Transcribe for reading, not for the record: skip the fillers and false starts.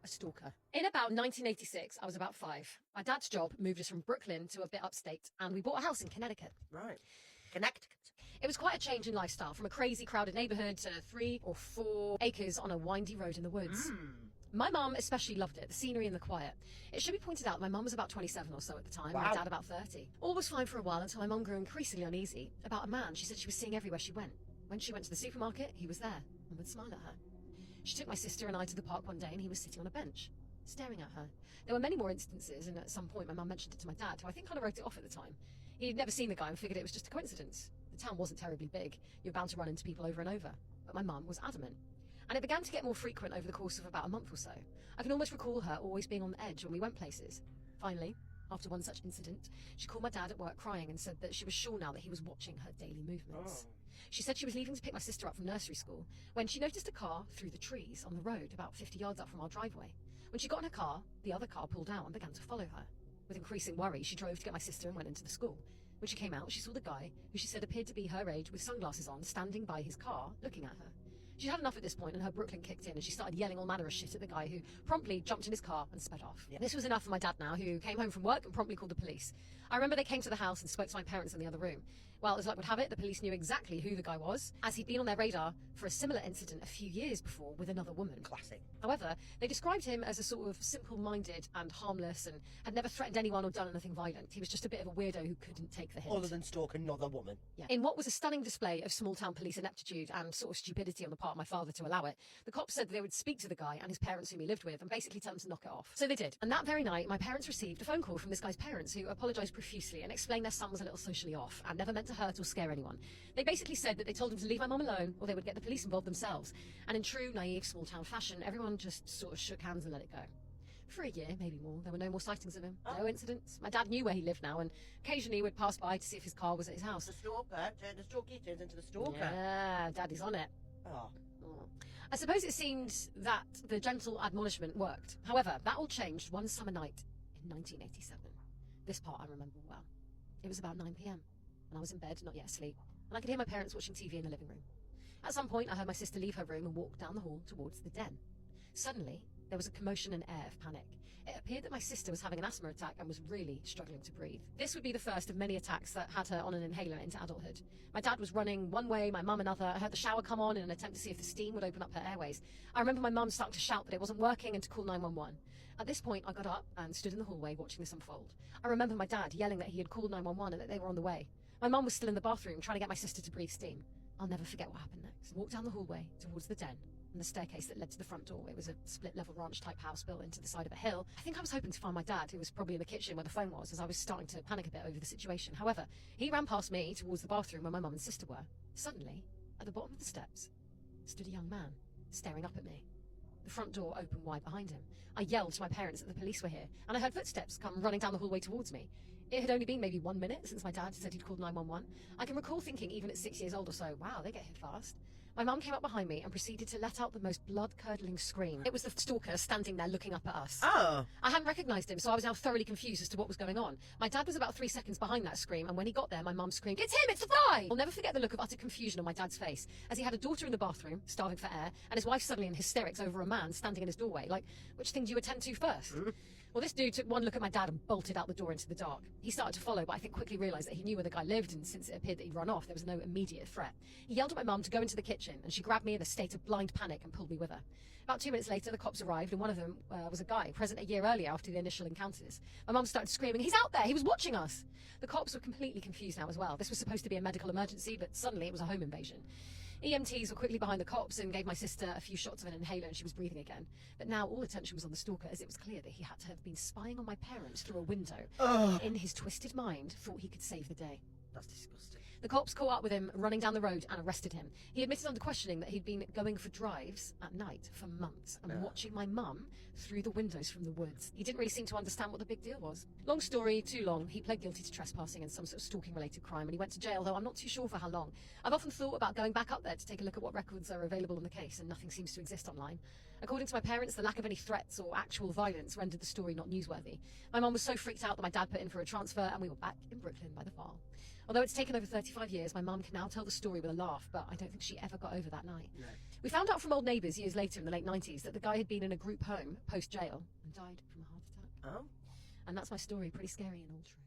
stalker. In about 1986, I was about 5. My dad's job moved us from Brooklyn to a bit upstate, and we bought a house in Connecticut. Right. Connecticut. It was quite a change in lifestyle, from a crazy crowded neighborhood to 3 or 4 acres on a windy road in the woods. My mum especially loved it, the scenery and the quiet. It should be pointed out my mum was about 27 or so at the time, Wow. my dad about 30. All was fine for a while until my mum grew increasingly uneasy about a man she said she was seeing everywhere she went. When she went to the supermarket, he was there and would smile at her. She took my sister and I to the park one day and he was sitting on a bench, staring at her. There were many more instances, and at some point my mum mentioned it to my dad, who I think kind of wrote it off at the time. He'd never seen the guy and figured it was just a coincidence. The town wasn't terribly big. You're bound to run into people over and over. But my mum was adamant. And it began to get more frequent over the course of about a month or so. I can almost recall her always being on the edge when we went places. Finally, after one such incident, she called my dad at work crying and said that she was sure now that he was watching her daily movements. She said she was leaving to pick my sister up from nursery school when she noticed a car through the trees on the road about 50 yards up from our driveway. When she got in her car, the other car pulled out and began to follow her. With increasing worry, she drove to get my sister and went into the school. When she came out, she saw the guy, who she said appeared to be her age with sunglasses on, standing by his car, looking at her. She'd had enough at this point, and her Brooklyn kicked in, and she started yelling all manner of shit at the guy, who promptly jumped in his car and sped off. Yeah. This was enough for my dad now, who came home from work and promptly called the police. I remember they came to the house and spoke to my parents in the other room. Well, as luck would have it, the police knew exactly who the guy was, as he'd been on their radar for a similar incident a few years before with another woman. Classic. However, they described him as a sort of simple-minded and harmless, and had never threatened anyone or done anything violent. He was just a bit of a weirdo who couldn't take the hint. Other than stalk another woman. Yeah. In what was a stunning display of small-town police ineptitude and sort of stupidity on the part of my father to allow it, the cops said they would speak to the guy and his parents whom he lived with and basically tell him to knock it off. So they did. And that very night, my parents received a phone call from this guy's parents, who apologised profusely and explained their son was a little socially off and never meant to hurt or scare anyone. They basically said that they told him to leave my mum alone or they would get the police involved themselves. And in true, naive, small-town fashion, everyone just sort of shook hands and let it go. For a year, maybe more, there were no more sightings of him. No incidents. My dad knew where he lived now, and occasionally would pass by to see if his car was at his house. The stalky turns into the stalker. Yeah, Daddy's on it. Oh. I suppose it seemed that the gentle admonishment worked. However, that all changed one summer night in 1987. This part I remember well. It was about 9 p.m, and I was in bed, not yet asleep, and I could hear my parents watching TV in the living room. At some point, I heard my sister leave her room and walk down the hall towards the den. Suddenly, there was a commotion and air of panic. It appeared that my sister was having an asthma attack and was really struggling to breathe. This would be the first of many attacks that had her on an inhaler into adulthood. My dad was running one way, my mum another. I heard the shower come on in an attempt to see if the steam would open up her airways. I remember my mum starting to shout that it wasn't working and to call 911. At this point, I got up and stood in the hallway watching this unfold. I remember my dad yelling that he had called 911 and that they were on the way. My mum was still in the bathroom trying to get my sister to breathe steam. I'll never forget what happened next. Walked down the hallway towards the den and the staircase that led to the front door. It was a split-level ranch-type house built into the side of a hill. I think I was hoping to find my dad, who was probably in the kitchen where the phone was, as I was starting to panic a bit over the situation. However, he ran past me towards the bathroom where my mum and sister were. Suddenly, at the bottom of the steps, stood a young man, staring up at me. The front door opened wide behind him. I yelled to my parents that the police were here, and I heard footsteps come running down the hallway towards me. It had only been maybe 1 minute since my dad said he'd called 911. I can recall thinking, even at 6 years old or so, wow, they get hit fast. My mum came up behind me and proceeded to let out the most blood-curdling scream. It was the stalker standing there looking up at us. Oh. I hadn't recognised him, so I was now thoroughly confused as to what was going on. My dad was about 3 seconds behind that scream, and when he got there, my mum screamed, "It's him! It's the guy!" I'll never forget the look of utter confusion on my dad's face, as he had a daughter in the bathroom, starving for air, and his wife suddenly in hysterics over a man standing in his doorway. Like, which thing do you attend to first? Well, this dude took one look at my dad and bolted out the door into the dark. He started to follow, but I think quickly realised that he knew where the guy lived, and since it appeared that he'd run off, there was no immediate threat. He yelled at my mum to go into the kitchen, and she grabbed me in a state of blind panic and pulled me with her. About 2 minutes later, the cops arrived, and one of them was a guy present a year earlier after the initial encounters. My mum started screaming, "He's out there! He was watching us!" The cops were completely confused now as well. This was supposed to be a medical emergency, but suddenly it was a home invasion. EMTs were quickly behind the cops and gave my sister a few shots of an inhaler, and she was breathing again. But now all attention was on the stalker, as it was clear that he had to have been spying on my parents through a window. In his twisted mind, thought he could save the day. That's disgusting. The cops caught up with him running down the road and arrested him. He admitted under questioning that he'd been going for drives at night for months and watching my mum through the windows from the woods. He didn't really seem to understand what the big deal was. Long story, too long, he pled guilty to trespassing and some sort of stalking-related crime, and he went to jail, though I'm not too sure for how long. I've often thought about going back up there to take a look at what records are available on the case, and nothing seems to exist online. According to my parents, the lack of any threats or actual violence rendered the story not newsworthy. My mum was so freaked out that my dad put in for a transfer, and we were back in Brooklyn by the fall. Although it's taken over 35 years, my mum can now tell the story with a laugh, but I don't think she ever got over that night. No. We found out from old neighbours years later in the late 90s that the guy had been in a group home post-jail and died from a heart attack. Oh. And that's my story. Pretty scary and all true.